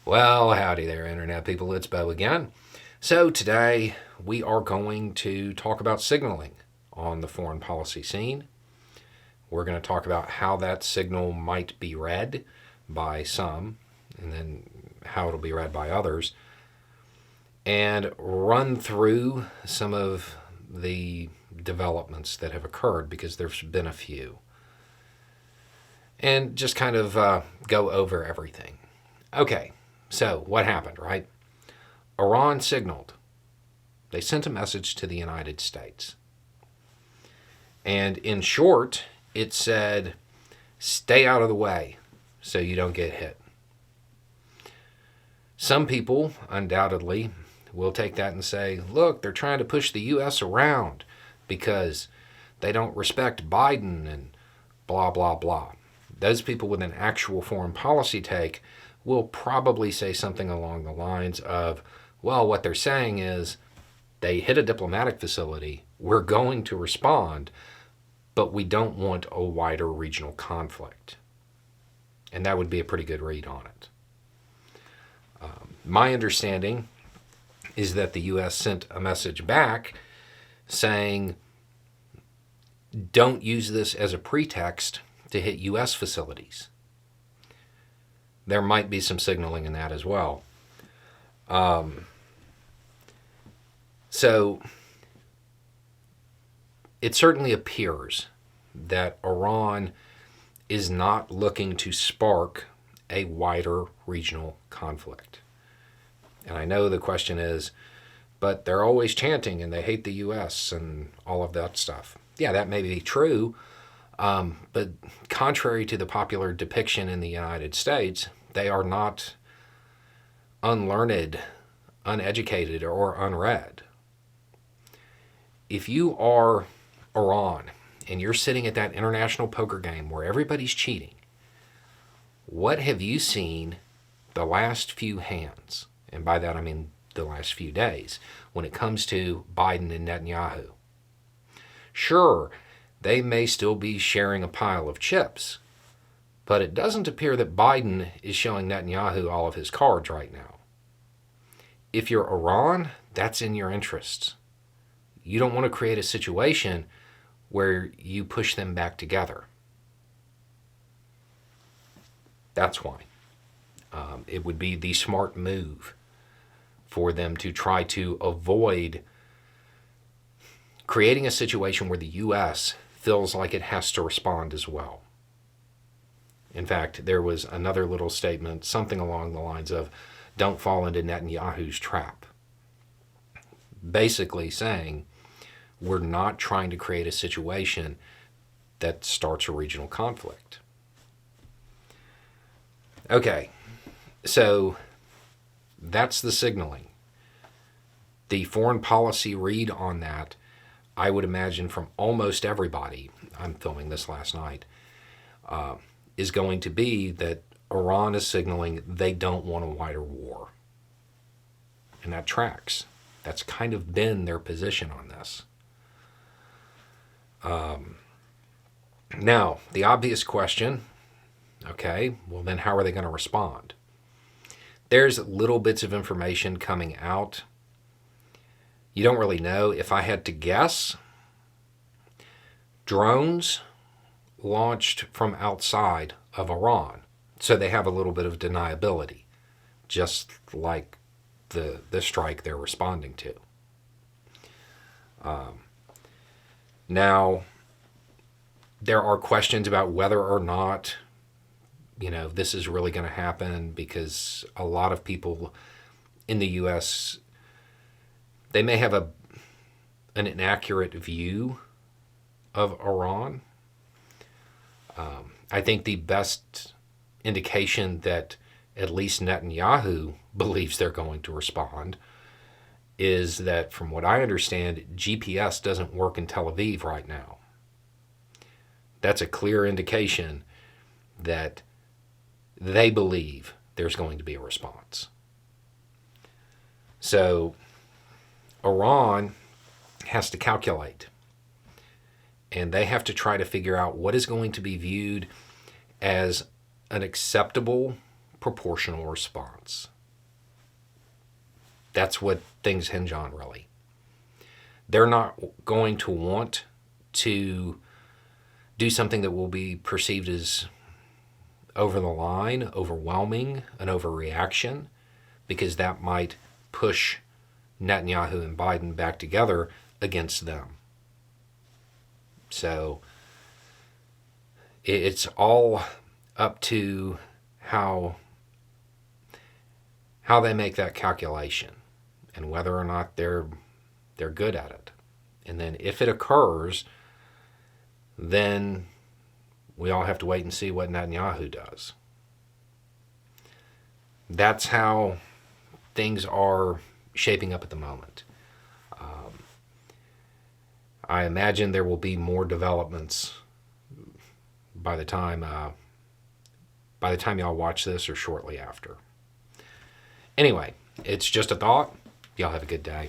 Well, howdy there, Internet people. It's Bo again. So, today we are going to talk about signaling on the foreign policy scene. We're going to talk about how that signal might be read by some, and then how it'll be read by others, and run through some of the developments that have occurred because there's been a few, and just kind of go over everything. Okay. So, what happened, right? Iran signaled. They sent a message to the United States. And in short, it said, stay out of the way so you don't get hit. Some people, undoubtedly, will take that and say, look, they're trying to push the U.S. around because they don't respect Biden and blah, blah, blah. Those people with an actual foreign policy take will probably say something along the lines of, well, what they're saying is they hit a diplomatic facility, we're going to respond, but we don't want a wider regional conflict. And that would be a pretty good read on it. My understanding is that the U.S. sent a message back saying, don't use this as a pretext to hit U.S. facilities. There might be some signaling in that as well. So it certainly appears that Iran is not looking to spark a wider regional conflict. And I know the question is, but they're always chanting and they hate the U.S. and all of that stuff. Yeah, that may be true. But contrary to the popular depiction in the United States, they are not unlearned, uneducated, or unread. If you are Iran and you're sitting at that international poker game where everybody's cheating, what have you seen the last few hands? And by that I mean the last few days when it comes to Biden and Netanyahu. Sure, they may still be sharing a pile of chips, but it doesn't appear that Biden is showing Netanyahu all of his cards right now. If you're Iran, that's in your interests. You don't want to create a situation where you push them back together. That's why. It would be the smart move for them to try to avoid creating a situation where the U.S. feels like it has to respond as well. In fact, there was another little statement, something along the lines of, don't fall into Netanyahu's trap. Basically saying, we're not trying to create a situation that starts a regional conflict. Okay, so that's the signaling. The foreign policy read on that, I would imagine from almost everybody, I'm filming this last night, is going to be that Iran is signaling they don't want a wider war. And that tracks. That's kind of been their position on this. Now, the obvious question, okay, well then how are they going to respond? There's little bits of information coming out. You don't really know. If I had to guess, drones launched from outside of Iran. So they have a little bit of deniability, just like the strike they're responding to. Now, there are questions about whether or not, this is really going to happen because a lot of people in the U.S., they may have an inaccurate view of Iran. I think the best indication that at least Netanyahu believes they're going to respond is that, from what I understand, GPS doesn't work in Tel Aviv right now. That's a clear indication that they believe there's going to be a response. So Iran has to calculate, and they have to try to figure out what is going to be viewed as an acceptable proportional response. That's what things hinge on, really. They're not going to want to do something that will be perceived as over the line, overwhelming, an overreaction, because that might push Netanyahu and Biden back together against them. So it's all up to how they make that calculation and whether or not they're good at it. And then if it occurs, then we all have to wait and see what Netanyahu does. That's how things are shaping up at the moment. I imagine there will be more developments by the time y'all watch this or shortly after. Anyway, it's just a thought. Y'all have a good day.